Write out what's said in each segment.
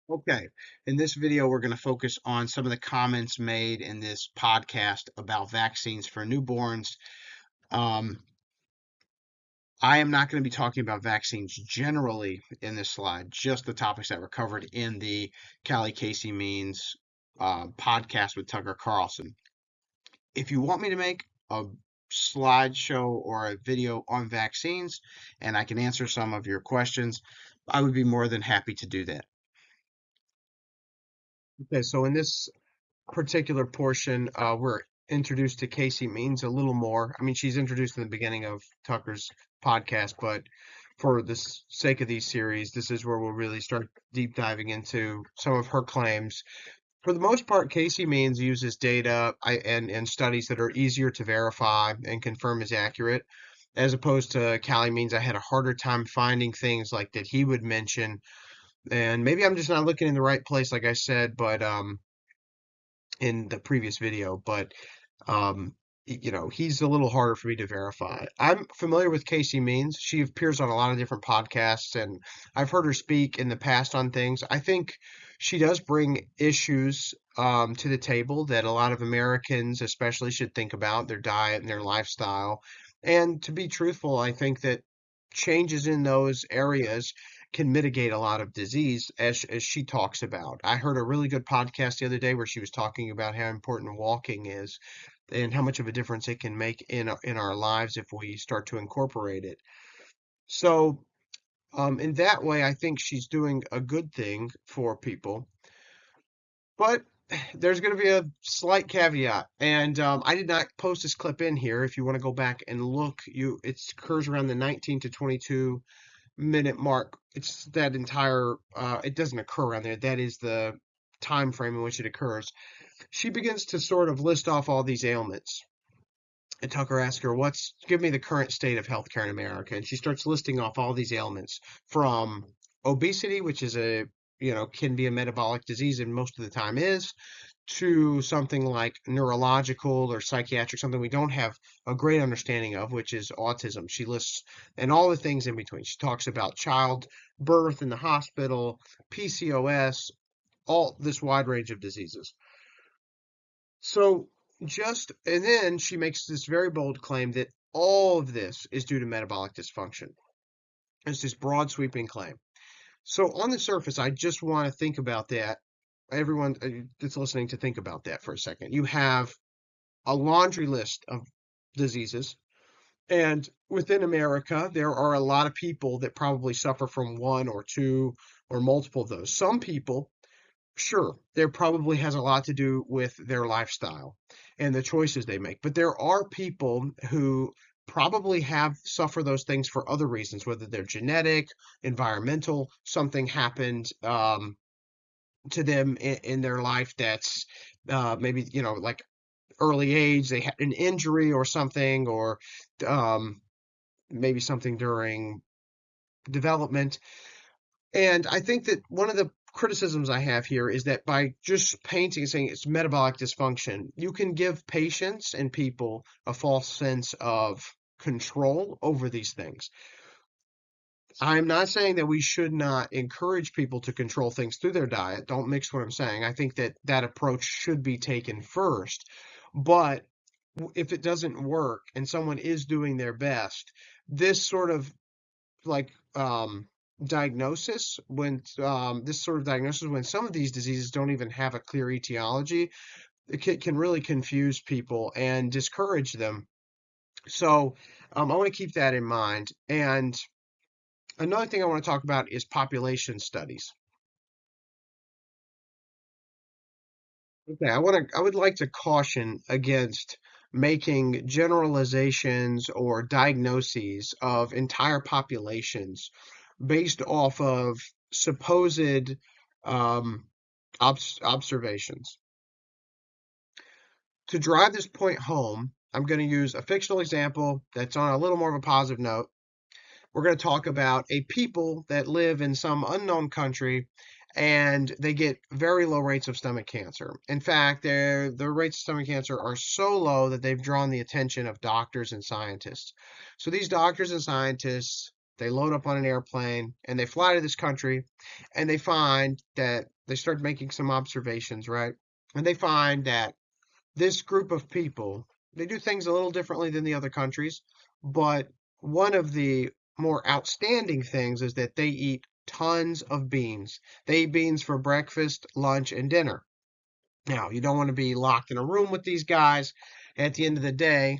Okay, in this video, we're going to focus on some of the comments made in this podcast about vaccines for newborns. Um, I am not going to be talking about vaccines generally in this slide, just the topics that were covered in the Calley Casey Means podcast with Tucker Carlson. If you want me to make a slideshow or a video on vaccines and I can answer some of your questions, I would be more than happy to do that. Okay, so in this particular portion, we're introduced to Casey Means a little more. I mean, she's introduced in the beginning of Tucker's podcast, but for the sake of these series, this is where we'll really start deep diving into some of her claims. For the most part, Casey Means uses data and studies that are easier to verify and confirm is accurate, as opposed to Callie Means. I had a harder time finding things like that he would mention, and maybe I'm just not looking in the right place, like I said, but in the previous video, but um, he's a little harder for me to verify. I'm familiar with Casey Means. She appears on a lot of different podcasts, and I've heard her speak in the past on things. I think she does bring issues to the table that a lot of Americans, especially, should think about their diet and their lifestyle. And to be truthful, I think that changes in those areas can mitigate a lot of disease as she talks about. I heard a really good podcast the other day where she was talking about how important walking is and how much of a difference it can make in our lives if we start to incorporate it. So, in that way, I think she's doing a good thing for people. But there's going to be a slight caveat, and I did not post this clip in here. If you want to go back and look, it occurs around the 19 to 22-minute mark. It's that entire. It doesn't occur around there. That is the time frame in which it occurs. She begins to sort of list off all these ailments. And Tucker asks her, give me the current state of healthcare in America? And she starts listing off all these ailments from obesity, which is can be a metabolic disease and most of the time is, to something like neurological or psychiatric, something we don't have a great understanding of, which is autism. She lists, and all the things in between. She talks about child birth in the hospital, PCOS, all this wide range of diseases. So and then she makes this very bold claim that all of this is due to metabolic dysfunction. It's this broad sweeping claim. So on the surface, I just want to think about that. Everyone that's listening to think about that for a second. You have a laundry list of diseases, and within America, there are a lot of people that probably suffer from one or two or multiple of those. Some people, sure, there probably has a lot to do with their lifestyle and the choices they make. But there are people who probably have suffer those things for other reasons, whether they're genetic, environmental, something happened to them in their life that's maybe, like early age, they had an injury or something, or um, maybe something during development. And I think that one of the criticisms I have here is that by just painting and saying it's metabolic dysfunction, you can give patients and people a false sense of control over these things. I'm not saying that we should not encourage people to control things through their diet. Don't mix what I'm saying. I think that that approach should be taken first. But if it doesn't work and someone is doing their best, this sort of like diagnosis when this sort of diagnosis when some of these diseases don't even have a clear etiology, it can really confuse people and discourage them. So I want to keep that in mind. And another thing I want to talk about is population studies. Okay, I would like to caution against making generalizations or diagnoses of entire populations based off of supposed um, observations. To drive this point home, I'm going to use a fictional example that's on a little more of a positive note. We're going to talk about a people that live in some unknown country and they get very low rates of stomach cancer. In fact, their rates of stomach cancer are so low that they've drawn the attention of doctors and scientists. So these doctors and scientists, they load up on an airplane and they fly to this country and they find that they start making some observations, right? And they find that this group of people, they do things a little differently than the other countries, but one of the more outstanding things is that they eat tons of beans. They eat beans for breakfast, lunch, and dinner. Now, you don't want to be locked in a room with these guys at the end of the day,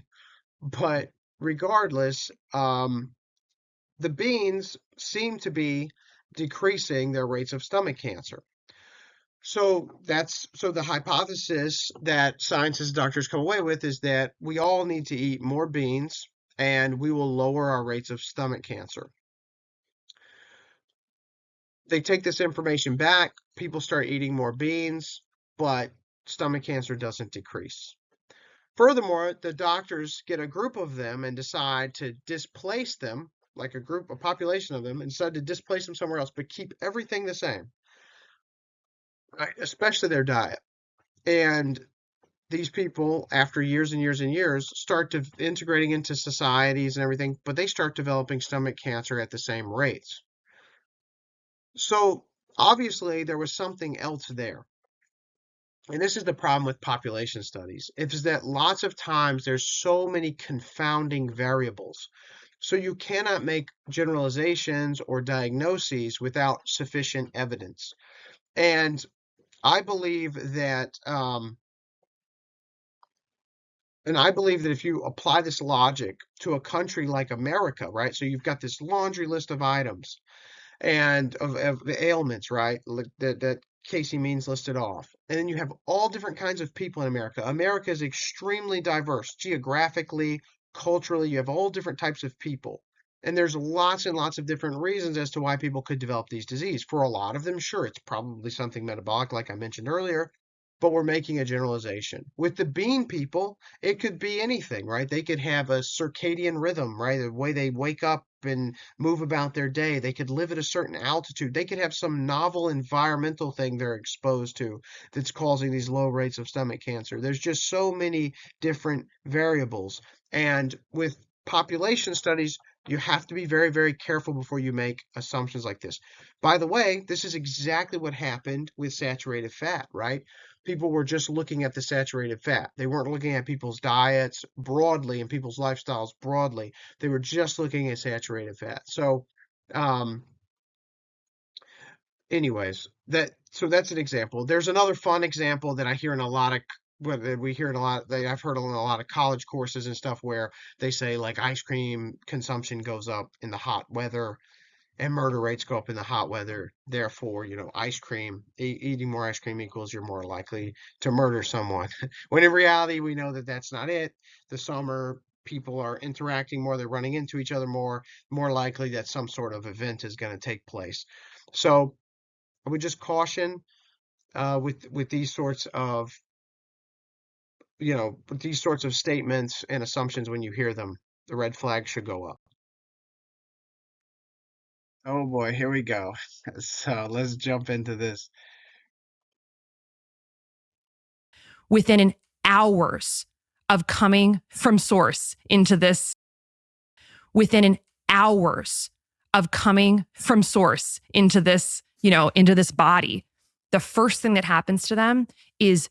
but regardless, the beans seem to be decreasing their rates of stomach cancer. So the hypothesis that scientists and doctors come away with is that we all need to eat more beans and we will lower our rates of stomach cancer. They take this information back, people start eating more beans, but stomach cancer doesn't decrease. Furthermore, the doctors get a group of them and decide to displace them, like a population of them, and decide to displace them somewhere else, but keep everything the same, right? Especially their diet. And these people, after years and years and years, start to integrating into societies and everything, but they start developing stomach cancer at the same rates. So obviously there was something else there. And this is the problem with population studies. It's that lots of times there's so many confounding variables. So you cannot make generalizations or diagnoses without sufficient evidence. And I believe that if you apply this logic to a country like America, right? So you've got this laundry list of items and of the ailments, right? That Casey Means listed off. And then you have all different kinds of people in America. America is extremely diverse geographically, culturally. You have all different types of people. And there's lots and lots of different reasons as to why people could develop these diseases. For a lot of them, sure, it's probably something metabolic, like I mentioned earlier, but we're making a generalization. With the bean people, it could be anything, right? They could have a circadian rhythm, right? The way they wake up and move about their day. They could live at a certain altitude. They could have some novel environmental thing they're exposed to that's causing these low rates of stomach cancer. There's just so many different variables. And with population studies, you have to be very, very careful before you make assumptions like this. By the way, this is exactly what happened with saturated fat, right? People were just looking at the saturated fat. They weren't looking at people's diets broadly and people's lifestyles broadly. They were just looking at saturated fat. So, anyways, that's an example. There's another fun example that I hear in a lot of I've heard in a lot of college courses and stuff where they say like ice cream consumption goes up in the hot weather and murder rates go up in the hot weather. Therefore, eating more ice cream equals you're more likely to murder someone. When in reality, we know that that's not it. The summer, people are interacting more, they're running into each other more likely that some sort of event is going to take place. So I would just caution with these sorts of with these sorts of statements and assumptions when you hear them, the red flag should go up. Oh boy, here we go. So let's jump into this. Within hours of coming from source into this, within hours of coming from source into this, into this body, the first thing that happens to them is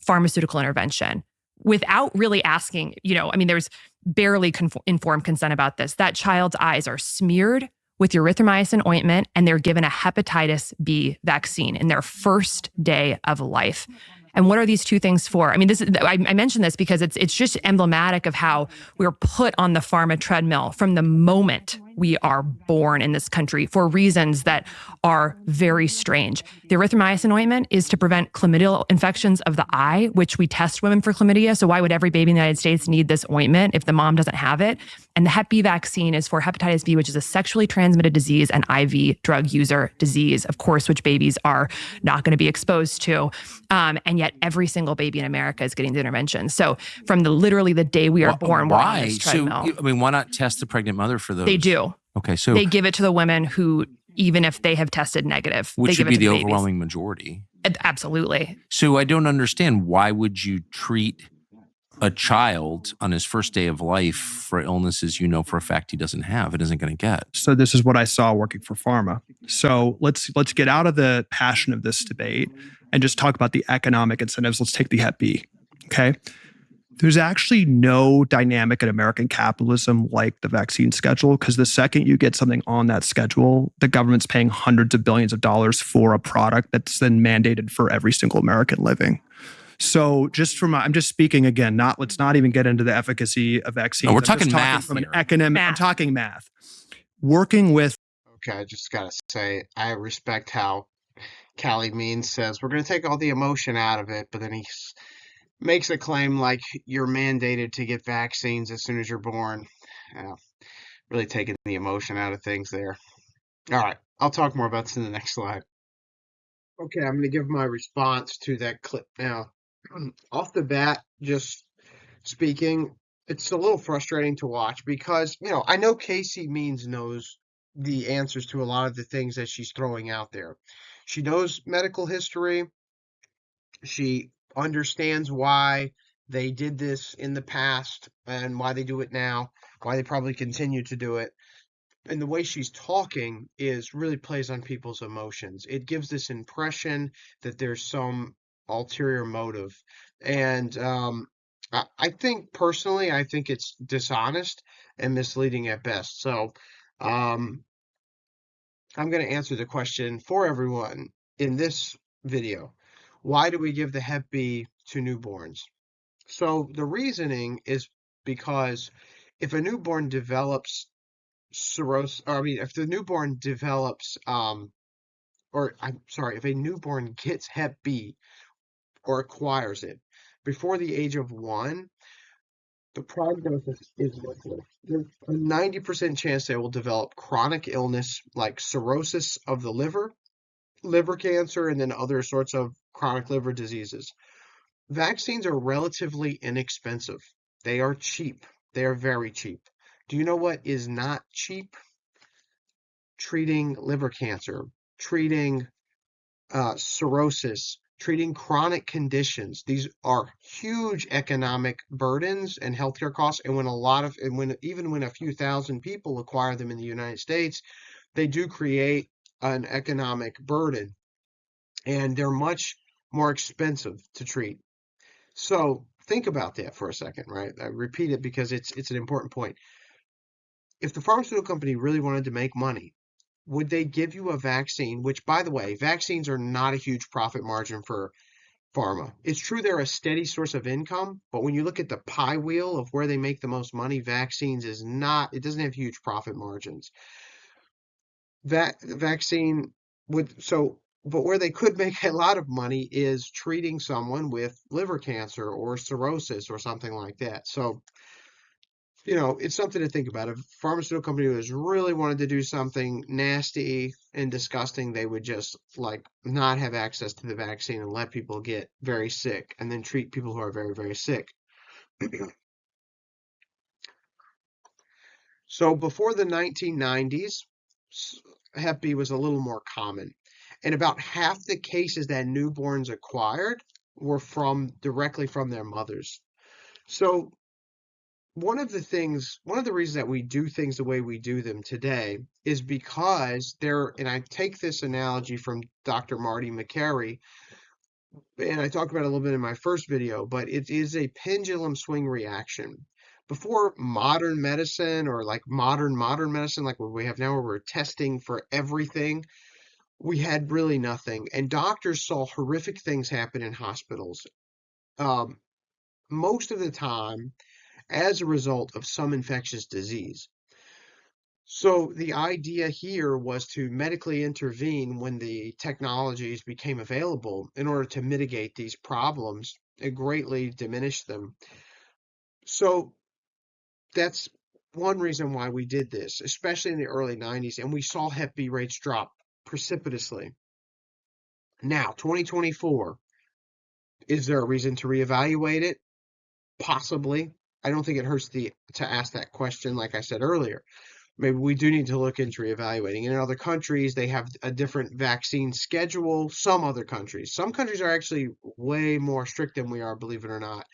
pharmaceutical intervention without really asking, there's barely informed consent about this. That child's eyes are smeared with erythromycin ointment and they're given a hepatitis B vaccine in their first day of life. And what are these two things for? I mention this because it's just emblematic of how we're put on the pharma treadmill from the moment we are born in this country for reasons that are very strange. The erythromycin ointment is to prevent chlamydial infections of the eye, which we test women for chlamydia. So why would every baby in the United States need this ointment if the mom doesn't have it? And the Hep B vaccine is for hepatitis B, which is a sexually transmitted disease and IV drug user disease, of course, which babies are not going to be exposed to. And yet every single baby in America is getting the intervention. So from literally the day we are born, we're on this treadmill. So, why not test the pregnant mother for those? They do. Okay, so they give it to the women who, even if they have tested negative, which they give should be it to the babies. overwhelming majority. Absolutely. So I don't understand, why would you treat a child on his first day of life for illnesses for a fact he doesn't have and isn't going to get. So this is what I saw working for pharma. So let's get out of the passion of this debate and just talk about the economic incentives. Let's take the Hep B. Okay. There's actually no dynamic in American capitalism like the vaccine schedule, because the second you get something on that schedule, the government's paying hundreds of billions of dollars for a product that's then mandated for every single American living. So I'm just speaking again, let's not even get into the efficacy of vaccines. No, we're talking math from an here. academic. I'm talking math. Working with. Okay, I just gotta say, I respect how Calley Means says we're gonna take all the emotion out of it, but then he makes a claim like you're mandated to get vaccines as soon as you're born. Really taking the emotion out of things there. All right, I'll talk more about this in the next slide. Okay, I'm gonna give my response to that clip now. Off the bat, just speaking, it's a little frustrating to watch because, I know Casey Means knows the answers to a lot of the things that she's throwing out there. She knows medical history. She understands why they did this in the past and why they do it now, why they probably continue to do it. And the way she's talking really plays on people's emotions. It gives this impression that there's some ulterior motive. And I think personally, I think it's dishonest and misleading at best. So I'm going to answer the question for everyone in this video. Why do we give the Hep B to newborns? So the reasoning is because if a newborn develops cirrhosis, if the newborn develops, if a newborn gets Hep B or acquires it before the age of 1, the prognosis is little. There's a 90% chance they will develop chronic illness like cirrhosis of the liver cancer, and then other sorts of chronic liver diseases. Vaccines are relatively inexpensive. They are cheap. They are very cheap. Do you know what is not cheap? Treating liver cancer, treating cirrhosis, treating chronic conditions. These are huge economic burdens and healthcare costs. And even when a few thousand people acquire them in the United States, they do create an economic burden, and they're much more expensive to treat. So think about that for a second, right? I repeat it because it's an important point. If the pharmaceutical company really wanted to make money, would they give you a vaccine, which, by the way, vaccines are not a huge profit margin for pharma. It's true they're a steady source of income, but when you look at the pie wheel of where they make the most money, vaccines it doesn't have huge profit margins. But where they could make a lot of money is treating someone with liver cancer or cirrhosis or something like that. So, it's something to think about. If a pharmaceutical company was really wanted to do something nasty and disgusting, they would just not have access to the vaccine and let people get very sick and then treat people who are very, very sick. So before the 1990s, Hep B was a little more common. And about half the cases that newborns acquired were directly from their mothers. So one of the reasons that we do things the way we do them today is because and I take this analogy from Dr. Marty McCary, and I talked about it a little bit in my first video, but it is a pendulum swing reaction. Before modern medicine, or modern medicine, like what we have now, where we're testing for everything, we had really nothing. And doctors saw horrific things happen in hospitals. Most of the time, as a result of some infectious disease. So the idea here was to medically intervene when the technologies became available in order to mitigate these problems and greatly diminish them. So that's one reason why we did this, especially in the early 90s, and we saw Hep B rates drop precipitously. Now, 2024, is there a reason to reevaluate it? Possibly. I don't think it hurts to ask that question, like I said earlier. Maybe we do need to look into reevaluating. And in other countries, they have a different vaccine schedule. Some countries are actually way more strict than we are, believe it or not.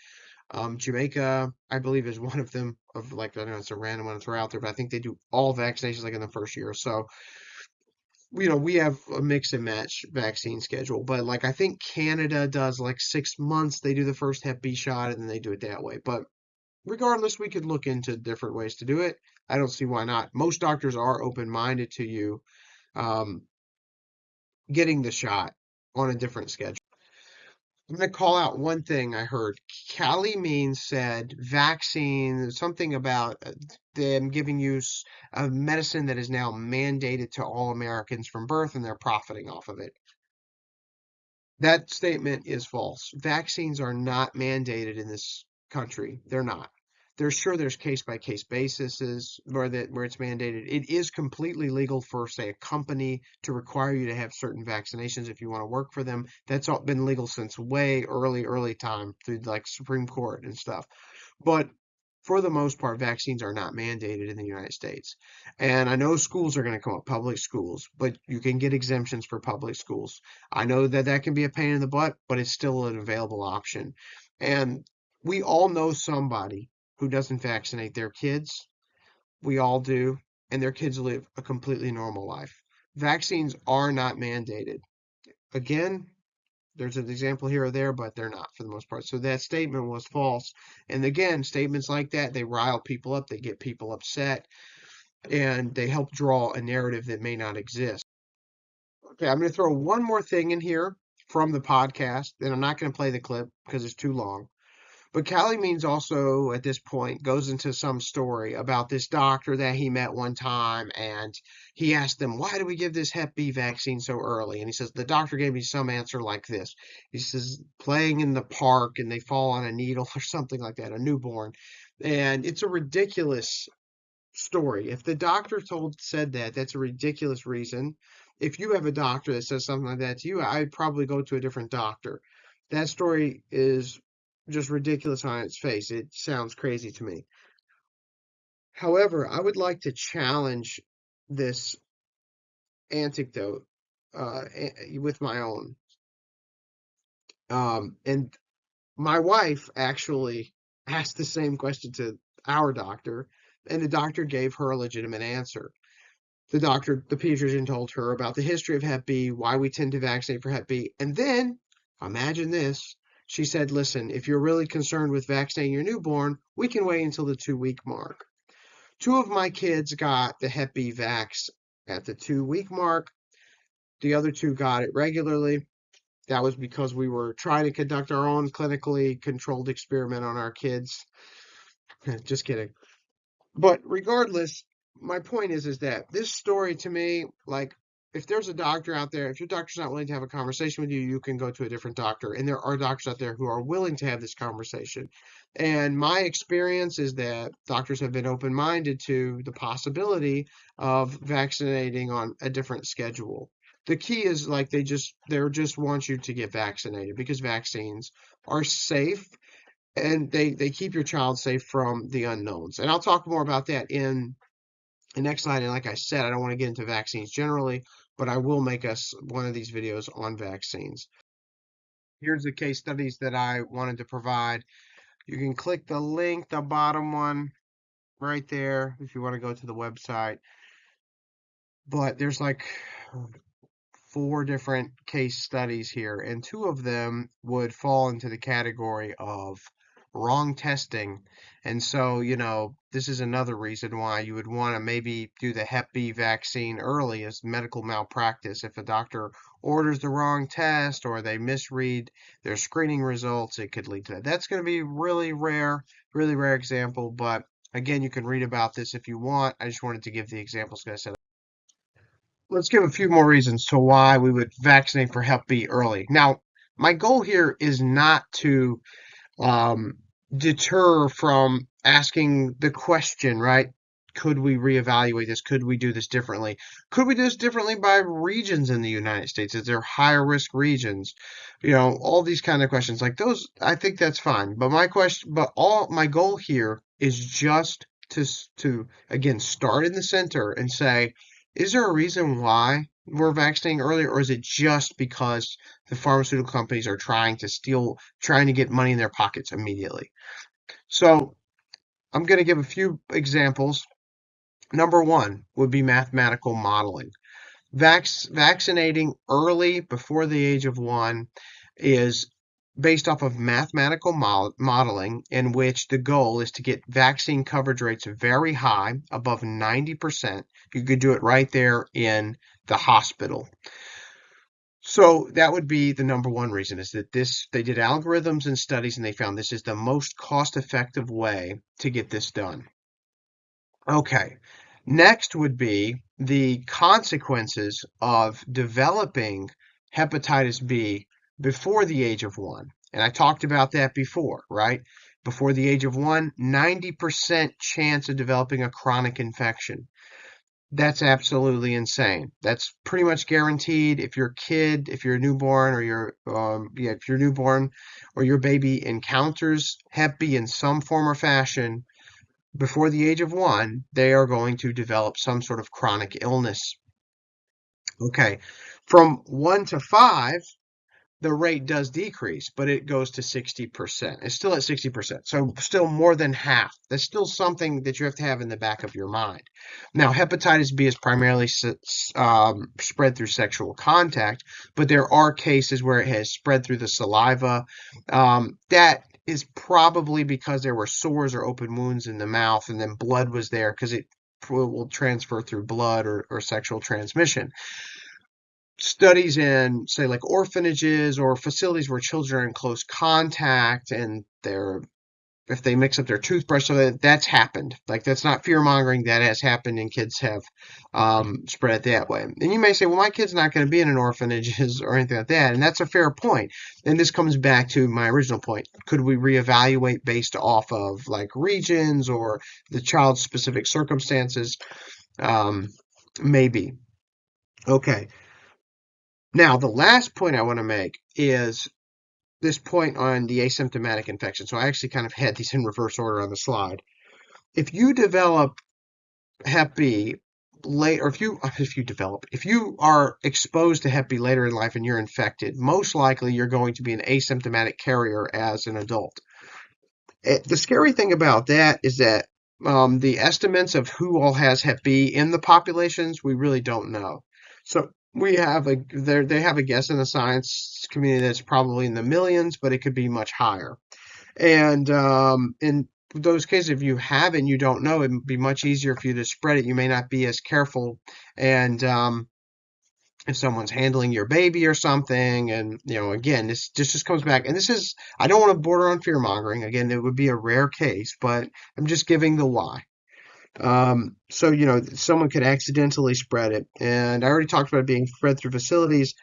Jamaica, I believe, is one of them. Of like, I know it's a random one to throw out there, but I think they do all vaccinations like in the first year. So, we have a mix and match vaccine schedule. But like, I think Canada does like 6 months. They do the first Hep B shot, and then they do it that way. But regardless, we could look into different ways to do it. I don't see why not. Most doctors are open-minded to you um, getting the shot on a different schedule. I'm going to call out one thing I heard. Calley Means said vaccine, something about them giving you a medicine that is now mandated to all Americans from birth, and they're profiting off of it. That statement is false. Vaccines are not mandated in this country. They're not. There's case by case basis where it's mandated. It is completely legal for, say, a company to require you to have certain vaccinations if you want to work for them. That's all been legal since way early time through like Supreme Court and stuff. But for the most part, vaccines are not mandated in the United States. And I know schools are going to come up, public schools, but you can get exemptions for public schools. I know that that can be a pain in the butt, but it's still an available option. And we all know somebody who doesn't vaccinate their kids. We all do. And their kids live a completely normal life. Vaccines are not mandated. Again, there's an example here or there, but they're not for the most part. So that statement was false. And again, statements like that, they rile people up, they get people upset, and they help draw a narrative that may not exist. Okay, I'm going to throw one more thing in here from the podcast, and I'm not going to play the clip because it's too long. But Calley Means also, at this point, goes into some story about this doctor that he met one time, and he asked them, why do we give this Hep B vaccine so early? And he says, the doctor gave me some answer like this. He says, playing in the park, and they fall on a needle or something like that, a newborn. And it's a ridiculous story. If the doctor said that, that's a ridiculous reason. If you have a doctor that says something like that to you, I'd probably go to a different doctor. That story is just ridiculous on its face. It sounds crazy to me. However, I would like to challenge this anecdote with my own. And my wife actually asked the same question to our doctor, and the doctor gave her a legitimate answer. The pediatrician told her about the history of Hep B, why we tend to vaccinate for Hep B, and then, imagine this, she said, listen, if you're really concerned with vaccinating your newborn, we can wait until the 2-week mark. 2 of my kids got the Hep B vax at the 2-week mark. The other 2 got it regularly. That was because we were trying to conduct our own clinically controlled experiment on our kids. Just kidding. But regardless, my point is that this story to me, like, if there's a doctor out there, if your doctor's not willing to have a conversation with you, you can go to a different doctor. And there are doctors out there who are willing to have this conversation. And my experience is that doctors have been open-minded to the possibility of vaccinating on a different schedule. The key is like they just want you to get vaccinated because vaccines are safe and they keep your child safe from the unknowns. And I'll talk more about that in the next slide. And like I said, I don't want to get into vaccines generally, but I will make us one of these videos on vaccines. Here's the case studies that I wanted to provide. You can click the link, the bottom one right there, if you want to go to the website. But there's like 4 different case studies here, and 2 of them would fall into the category of wrong testing. And so, this is another reason why you would want to maybe do the Hep B vaccine early as medical malpractice. If a doctor orders the wrong test or they misread their screening results, it could lead to that. That's going to be really rare example, but again, you can read about this if you want. I just wanted to give the examples because I said let's give a few more reasons to why we would vaccinate for Hep B early. Now, my goal here is not to deter from asking the question, right? Could we reevaluate this? Could we do this differently? Could we do this differently by regions in the United States? Is there higher risk regions? All these kind of questions like those, I think that's fine. But my goal here is just to again, start in the center and say, is there a reason why we're vaccinating earlier, or is it just because the pharmaceutical companies are trying to get money in their pockets immediately? So I'm going to give a few examples. Number one would be mathematical modeling. Vaccinating early before the age of 1 is based off of mathematical modeling, in which the goal is to get vaccine coverage rates very high, above 90%. You could do it right there in the hospital. So that would be the number one reason, is that they did algorithms and studies and they found this is the most cost-effective way to get this done. Okay. Next would be the consequences of developing hepatitis B before the age of 1. And I talked about that before, right? Before the age of 1, 90% chance of developing a chronic infection. That's absolutely insane. That's pretty much guaranteed. If your kid, if you're a newborn, or if your newborn or your baby encounters Hep B in some form or fashion before the age of 1, they are going to develop some sort of chronic illness. Okay, from 1 to 5, the rate does decrease, but it goes to 60%. It's still at 60%, so still more than half. That's still something that you have to have in the back of your mind. Now, hepatitis B is primarily spread through sexual contact, but there are cases where it has spread through the saliva. That is probably because there were sores or open wounds in the mouth, and then blood was there, because it will transfer through blood or sexual transmission. Studies in, say, like orphanages or facilities where children are in close contact, and if they mix up their toothbrush, so that's happened. Like, that's not fear mongering. That has happened, and kids have spread it that way. And you may say, well, my kid's not going to be in an orphanage or anything like that. And that's a fair point. And this comes back to my original point. Could we reevaluate based off of like regions or the child's specific circumstances? Maybe. Okay. Now, the last point I want to make is this point on the asymptomatic infection. So I actually kind of had these in reverse order on the slide. If you develop Hep B late, or if you are exposed to Hep B later in life and you're infected, most likely you're going to be an asymptomatic carrier as an adult. The scary thing about that is that the estimates of who all has Hep B in the populations, we really don't know. So they have a guess in the science community that's probably in the millions, but it could be much higher. And in those cases, if you have it and you don't know, it would be much easier for you to spread it. You may not be as careful, and if someone's handling your baby or something. And again, this just comes back, and I don't want to border on fear mongering. Again, it would be a rare case, but I'm just giving the why. So someone could accidentally spread it, and I already talked about it being spread through facilities.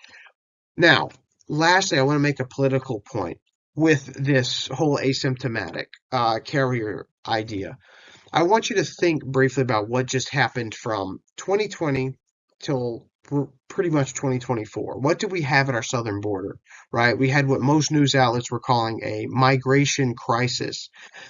Now, lastly, I want to make a political point with this whole asymptomatic carrier idea. I want you to think briefly about what just happened from 2020 till pretty much 2024. What did we have at our southern border, right? We had what most news outlets were calling a migration crisis.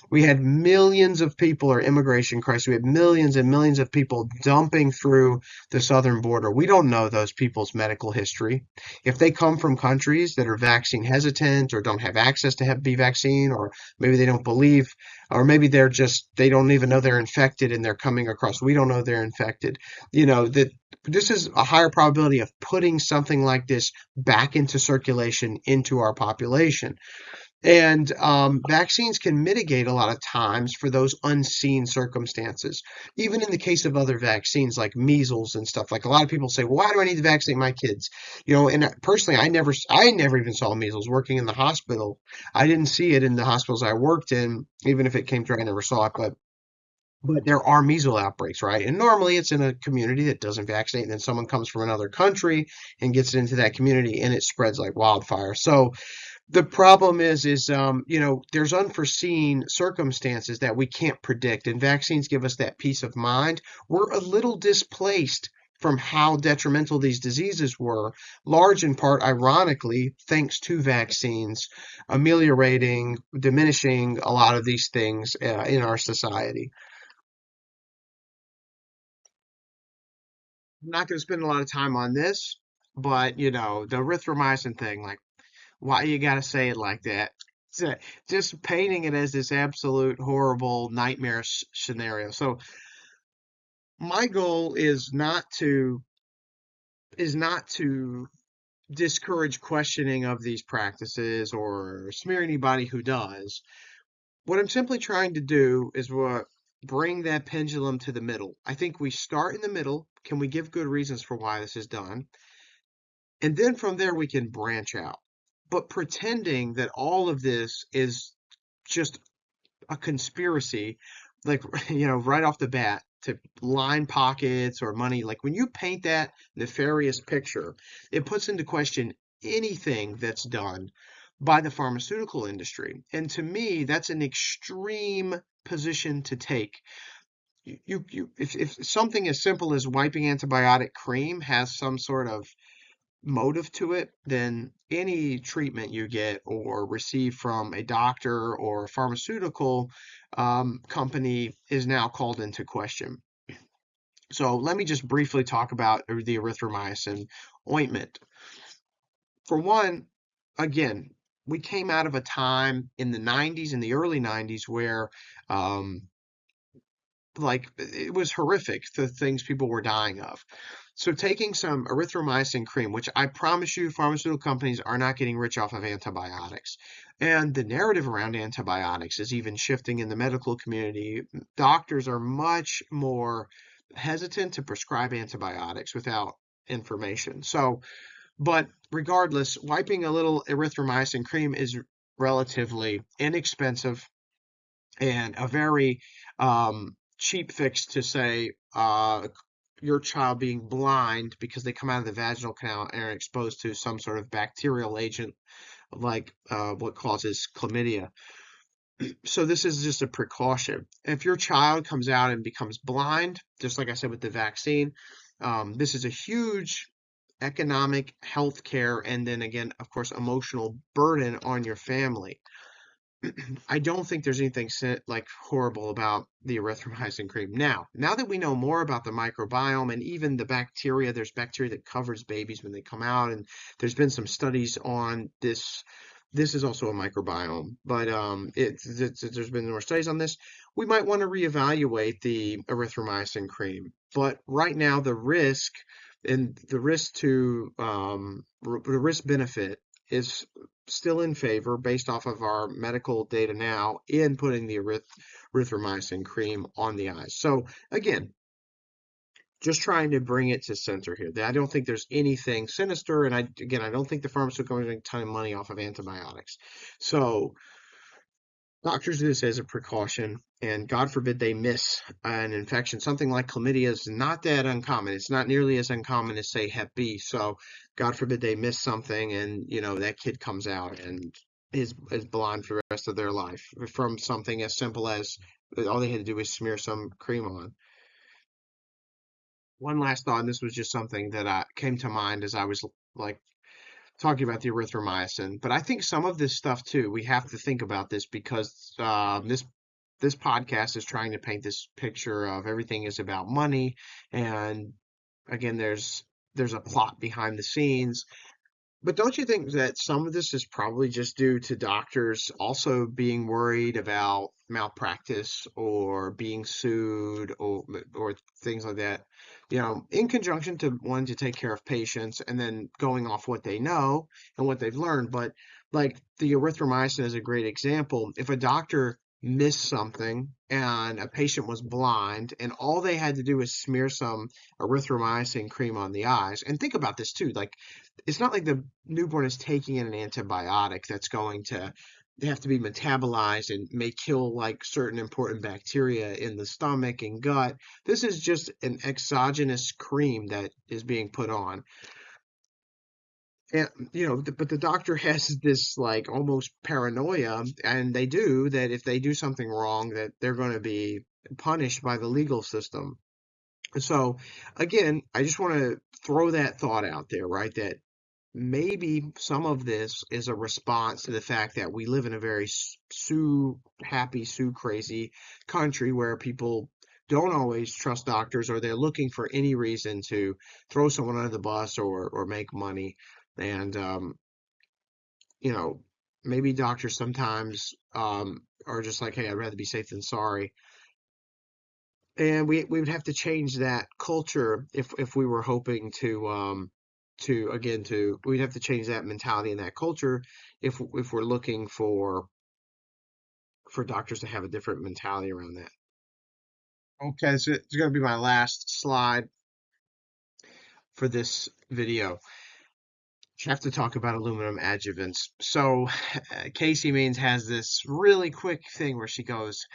We had millions of people, or immigration crisis. We had millions and millions of people dumping through the southern border. We don't know those people's medical history. If they come from countries that are vaccine hesitant or don't have access to Hep B vaccine, or maybe they don't believe, or maybe they don't even know they're infected and they're coming across. We don't know they're infected. That this is a higher probability of putting something like this back into circulation into our population. And vaccines can mitigate a lot of times for those unseen circumstances. Even in the case of other vaccines like measles and stuff, like a lot of people say, well, why do I need to vaccinate my kids? And personally, I never even saw measles working in the hospital. I didn't see it in the hospitals I worked in. Even if it came through, I never saw it. But there are measles outbreaks, right? And normally it's in a community that doesn't vaccinate, and then someone comes from another country and gets into that community, and it spreads like wildfire. So the problem is there's unforeseen circumstances that we can't predict, and vaccines give us that peace of mind. We're a little displaced from how detrimental these diseases were, large in part, ironically, thanks to vaccines ameliorating, diminishing a lot of these things in our society. I'm not going to spend a lot of time on this, but the erythromycin thing, like, why you got to say it like that? So, just painting it as this absolute horrible nightmare scenario. So my goal is not to discourage questioning of these practices or smear anybody who does. What I'm simply trying to do is bring that pendulum to the middle. I think we start in the middle. Can we give good reasons for why this is done? And then from there we can branch out. But pretending that all of this is just a conspiracy, like, right off the bat to line pockets or money, like when you paint that nefarious picture, it puts into question anything that's done by the pharmaceutical industry. And to me, that's an extreme position to take. If something as simple as wiping antibiotic cream has some sort of motive to it, then any treatment you get or receive from a doctor or a pharmaceutical company is now called into question. So let me just briefly talk about the erythromycin ointment. For one, again, we came out of a time in the 90s, in the early 90s, where um, like it was horrific, the things people were dying of. So taking some erythromycin cream, which I promise you pharmaceutical companies are not getting rich off of antibiotics. And the narrative around antibiotics is even shifting in the medical community. Doctors are much more hesitant to prescribe antibiotics without information. So, but regardless, wiping a little erythromycin cream is relatively inexpensive and a very cheap fix to say your child being blind because they come out of the vaginal canal and are exposed to some sort of bacterial agent like what causes chlamydia. So this is just a precaution. If your child comes out and becomes blind, just like I said with the vaccine, this is a huge economic, healthcare, and then again, of course, emotional burden on your family. I don't think there's anything like horrible about the erythromycin cream. Now that we know more about the microbiome and even the bacteria, there's bacteria that covers babies when they come out, and there's been some studies on this. This is also a microbiome, but there's been more studies on this. We might want to reevaluate the erythromycin cream, but right now the risk benefit is still in favor based off of our medical data now in putting the erythromycin cream on the eyes. So again, just trying to bring it to center here. I don't think there's anything sinister, and I don't think the pharmaceutical companies make a ton of money off of antibiotics. So doctors do this as a precaution, and God forbid they miss an infection. Something like chlamydia is not that uncommon. It's not nearly as uncommon as, say, Hep B. So God forbid they miss something, and that kid comes out and is blind for the rest of their life from something as simple as all they had to do was smear some cream on. One last thought, and this was just something that came to mind as I was like talking about the erythromycin, but I think some of this stuff too, we have to think about this because this podcast is trying to paint this picture of everything is about money, and again, there's a plot behind the scenes. But don't you think that some of this is probably just due to doctors also being worried about malpractice or being sued or things like that? In conjunction to wanting to take care of patients and then going off what they know and what they've learned. But like the erythromycin is a great example. If a doctor missed something and a patient was blind and all they had to do was smear some erythromycin cream on the eyes, and think about this too, like it's not like the newborn is taking in an antibiotic that's going to have to be metabolized and may kill like certain important bacteria in the stomach and gut. This is just an exogenous cream that is being put on. And but the doctor has this like almost paranoia, and they do that if they do something wrong, that they're going to be punished by the legal system. So again, I just want to throw that thought out there, right? That maybe some of this is a response to the fact that we live in a very sue happy, sue crazy country where people don't always trust doctors, or they're looking for any reason to throw someone under the bus or make money. And you know, maybe doctors sometimes are just like, hey, I'd rather be safe than sorry. And we would have to change that culture if we were hoping to again to we'd have to change that mentality and that culture if we're looking for doctors to have a different mentality around that. Okay, so it's going to be my last slide for this video. I have to talk about aluminum adjuvants. So Casey Means has this really quick thing where she goes,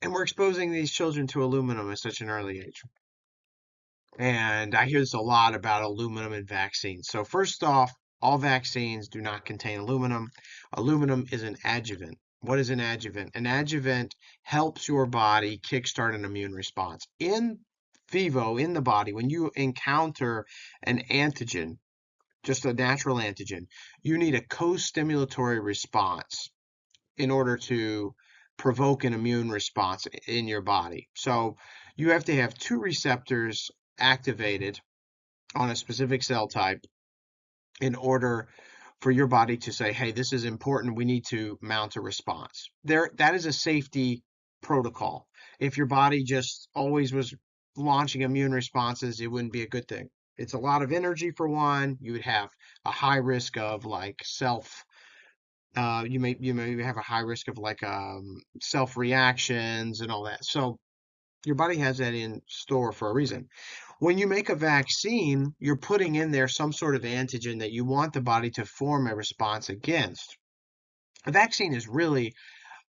and we're exposing these children to aluminum at such an early age. And I hear this a lot about aluminum in vaccines. So first off, all vaccines do not contain aluminum. Aluminum is an adjuvant. What is an adjuvant? An adjuvant helps your body kickstart an immune response. In vivo, in the body, when you encounter an antigen, just a natural antigen, you need a co-stimulatory response in order to provoke an immune response in your body. So you have to have two receptors activated on a specific cell type in order for your body to say, hey, this is important. We need to mount a response. That is a safety protocol. If your body just always was launching immune responses, it wouldn't be a good thing. It's a lot of energy for one. You would have a high risk of like you may have a high risk of like self reactions and all that. So your body has that in store for a reason. When you make a vaccine, you're putting in there some sort of antigen that you want the body to form a response against. A vaccine is really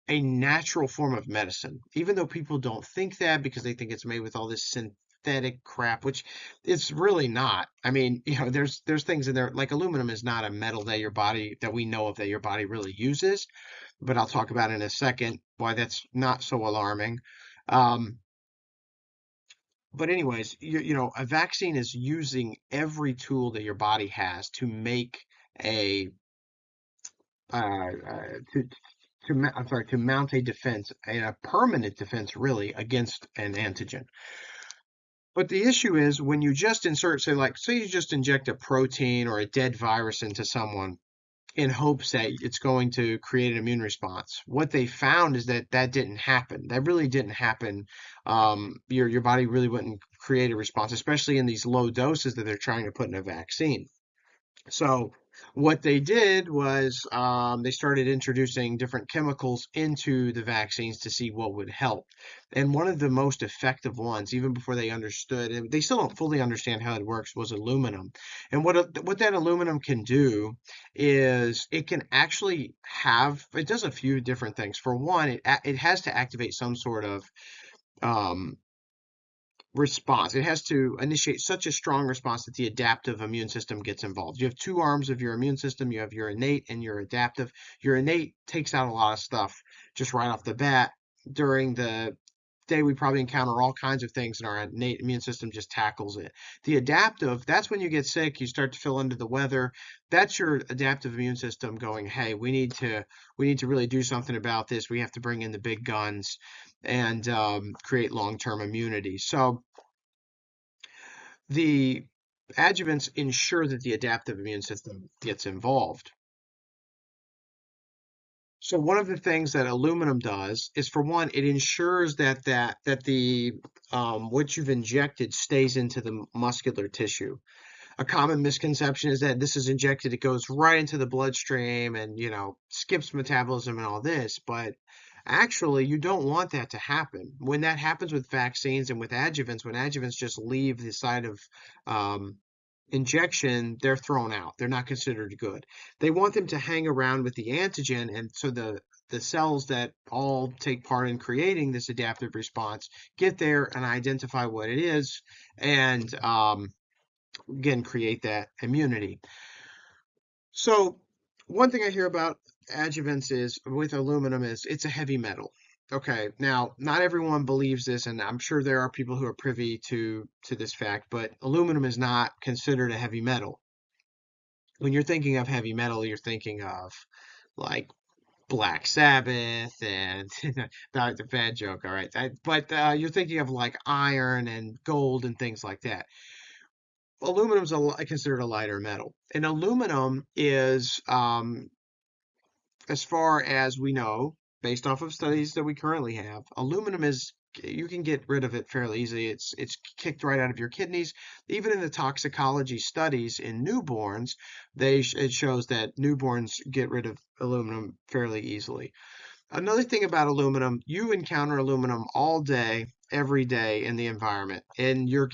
a natural form of medicine, even though people don't think that because they think it's made with all this synthetic crap, which it's really not. I mean, there's things in there like aluminum is not a metal that we know of that your body really uses, but I'll talk about in a second why that's not so alarming. But anyways, a vaccine is using every tool that your body has to make a to mount a defense, a permanent defense, really, against an antigen. But the issue is when you just insert, say you just inject a protein or a dead virus into someone in hopes that it's going to create an immune response. What they found is that didn't happen. That really didn't happen. Your body really wouldn't create a response, especially in these low doses that they're trying to put in a vaccine. So what they did was they started introducing different chemicals into the vaccines to see what would help. And one of the most effective ones, even before they understood, and they still don't fully understand how it works, was aluminum. And what that aluminum can do is it can actually it does a few different things. For one, it has to activate some sort of um, response. It has to initiate such a strong response that the adaptive immune system gets involved. You have two arms of your immune system. You have your innate and your adaptive. Your innate takes out a lot of stuff just right off the bat. During the day, we probably encounter all kinds of things, and our innate immune system just tackles it. The adaptive, that's when you get sick, you start to feel under the weather. That's your adaptive immune system going, hey, we need to really do something about this. We have to bring in the big guns and create long-term immunity. So the adjuvants ensure that the adaptive immune system gets involved. So one of the things that aluminum does is, for one, it ensures that the what you've injected stays into the muscular tissue. A common misconception is that this is injected, it goes right into the bloodstream and skips metabolism and all this, but actually you don't want that to happen. When that happens with vaccines and with adjuvants, when adjuvants just leave the site of injection, they're thrown out. They're not considered good. They want them to hang around with the antigen, and so the cells that all take part in creating this adaptive response get there and identify what it is, and again create that immunity. So one thing I hear about adjuvants is with aluminum is it's a heavy metal. Okay, now not everyone believes this, and I'm sure there are people who are privy to this fact, but aluminum is not considered a heavy metal. When you're thinking of heavy metal, you're thinking of like Black Sabbath and not the bad joke, all right. But you're thinking of like iron and gold and things like that. Aluminum's considered a lighter metal, and aluminum is, as far as we know, based off of studies that we currently have, aluminum is you can get rid of it fairly easily. It's kicked right out of your kidneys. Even in the toxicology studies in newborns, it shows that newborns get rid of aluminum fairly easily. Another thing about aluminum, you encounter aluminum all day, every day in the environment, and you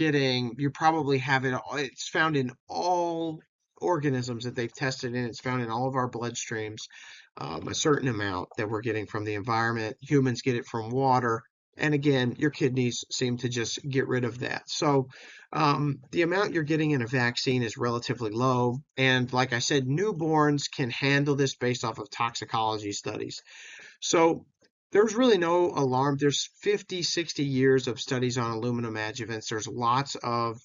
probably have it, it's found in all organisms that they've tested in. It's found in all of our bloodstreams, a certain amount that we're getting from the environment. Humans get it from water. And again, your kidneys seem to just get rid of that. So the amount you're getting in a vaccine is relatively low. And like I said, newborns can handle this based off of toxicology studies. So there's really no alarm. There's 50, 60 years of studies on aluminum adjuvants. There's lots of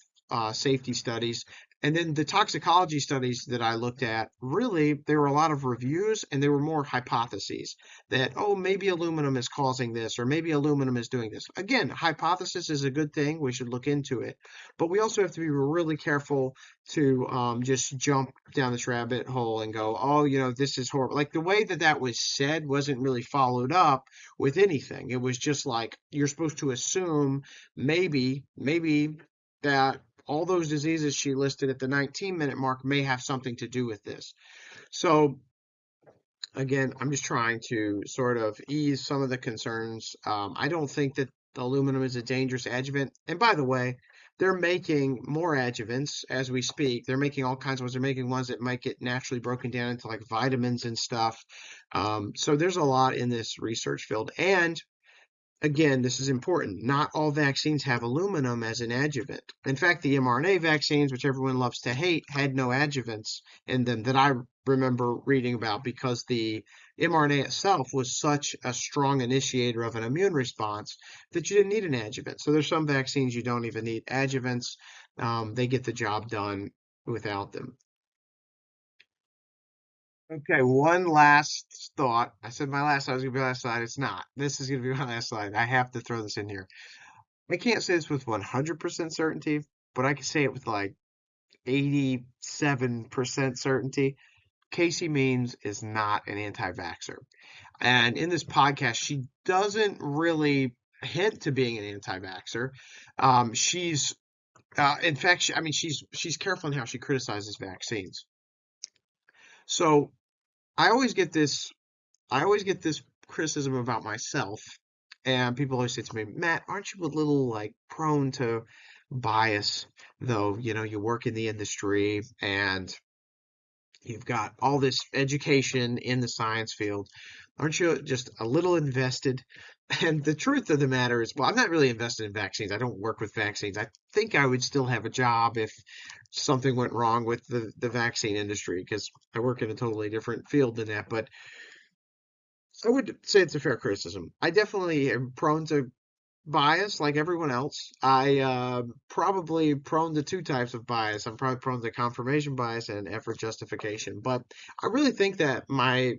safety studies. And then the toxicology studies that I looked at, really, there were a lot of reviews and there were more hypotheses that, oh, maybe aluminum is causing this or maybe aluminum is doing this. Again, hypothesis is a good thing. We should look into it. But we also have to be really careful to just jump down this rabbit hole and go, oh, this is horrible. Like the way that that was said wasn't really followed up with anything. It was just like you're supposed to assume maybe that all those diseases she listed at the 19-minute mark may have something to do with this. So again, I'm just trying to sort of ease some of the concerns. I don't think that aluminum is a dangerous adjuvant. And by the way, they're making more adjuvants as we speak. They're making all kinds of ones. They're making ones that might get naturally broken down into like vitamins and stuff. So there's a lot in this research field. And again, this is important. Not all vaccines have aluminum as an adjuvant. In fact, the mRNA vaccines, which everyone loves to hate, had no adjuvants in them that I remember reading about because the mRNA itself was such a strong initiator of an immune response that you didn't need an adjuvant. So there's some vaccines you don't even need adjuvants. They get the job done without them. Okay, one last thought. I said my last slide was going to be my last slide. It's not. This is going to be my last slide. I have to throw this in here. I can't say this with 100% certainty, but I can say it with like 87% certainty. Casey Means is not an anti-vaxxer. And in this podcast, she doesn't really hint to being an anti-vaxxer. In fact, she's careful in how she criticizes vaccines. So I always get this criticism about myself, and people always say to me, Matt, aren't you a little like prone to bias, though, you work in the industry and you've got all this education in the science field. Aren't you just a little invested? And the truth of the matter is, well, I'm not really invested in vaccines. I don't work with vaccines. I think I would still have a job if something went wrong with the vaccine industry because I work in a totally different field than that. But I would say it's a fair criticism. I definitely am prone to bias like everyone else. I probably prone to two types of bias. I'm probably prone to confirmation bias and effort justification. But I really think that my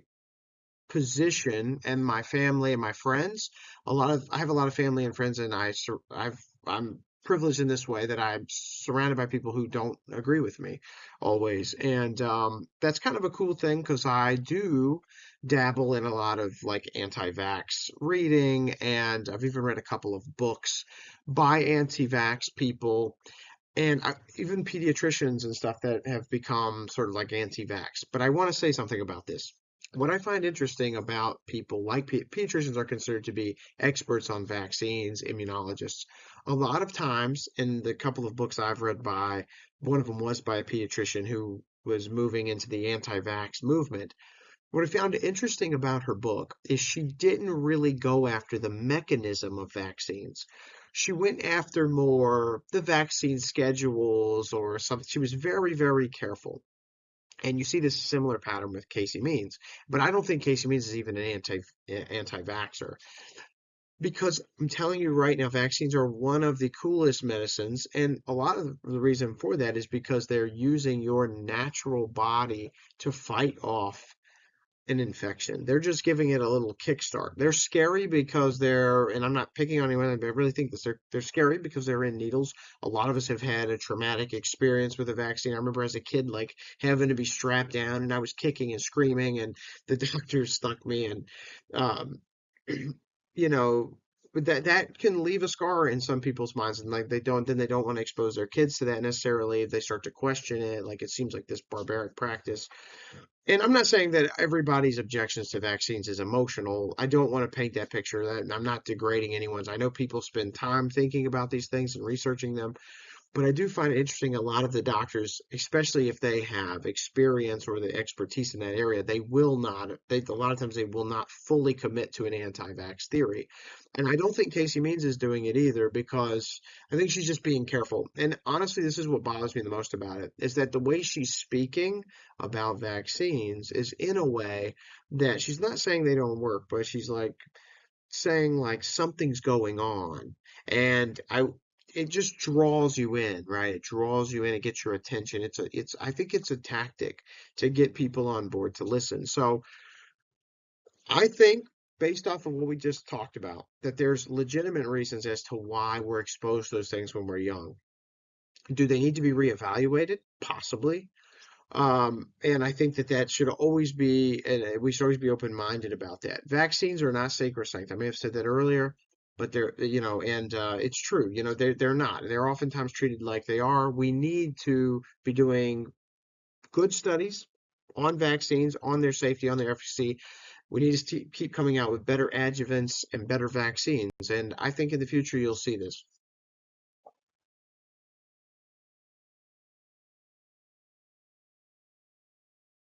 position and my family and my friends, I have a lot of family and friends, and I'm privileged in this way that I'm surrounded by people who don't agree with me always. And that's kind of a cool thing because I do dabble in a lot of like anti-vax reading, and I've even read a couple of books by anti-vax people and even pediatricians and stuff that have become sort of like anti-vax. But I want to say something about this. What I find interesting about people like pediatricians are considered to be experts on vaccines, immunologists. A lot of times in the couple of books I've read one of them was by a pediatrician who was moving into the anti-vax movement. What I found interesting about her book is she didn't really go after the mechanism of vaccines. She went after more the vaccine schedules or something. She was very, very careful. And you see this similar pattern with Casey Means. But I don't think Casey Means is even an anti-vaxxer. Because I'm telling you right now, vaccines are one of the coolest medicines. And a lot of the reason for that is because they're using your natural body to fight off an infection. They're just giving it a little kickstart. They're scary because and I'm not picking on anyone, but I really think this, they're scary because they're in needles. A lot of us have had a traumatic experience with a vaccine. I remember as a kid, like having to be strapped down and I was kicking and screaming and the doctor stuck me and, um, you know, but that can leave a scar in some people's minds, and like they don't want to expose their kids to that necessarily. They start to question it, like it seems like this barbaric practice. And I'm not saying that everybody's objections to vaccines is emotional. I don't want to paint that picture. That I'm not degrading anyone's. I know people spend time thinking about these things and researching them, but I do find it interesting. A lot of the doctors, especially if they have experience or the expertise in that area, they will not. A lot of times they will not fully commit to an anti-vax theory. And I don't think Casey Means is doing it either because I think she's just being careful. And honestly, this is what bothers me the most about it is that the way she's speaking about vaccines is in a way that she's not saying they don't work, but she's like saying like something's going on. And it just draws you in, right? It draws you in, it gets your attention. I think it's a tactic to get people on board to listen. So I think, based off of what we just talked about, that there's legitimate reasons as to why we're exposed to those things when we're young. Do they need to be reevaluated? Possibly. And I think that should always be, and we should always be open-minded about that. Vaccines are not sacrosanct. I may have said that earlier, but they're, and it's true. They're not. They're oftentimes treated like they are. We need to be doing good studies on vaccines, on their safety, on their efficacy. We need to keep coming out with better adjuvants and better vaccines. And I think in the future you'll see this.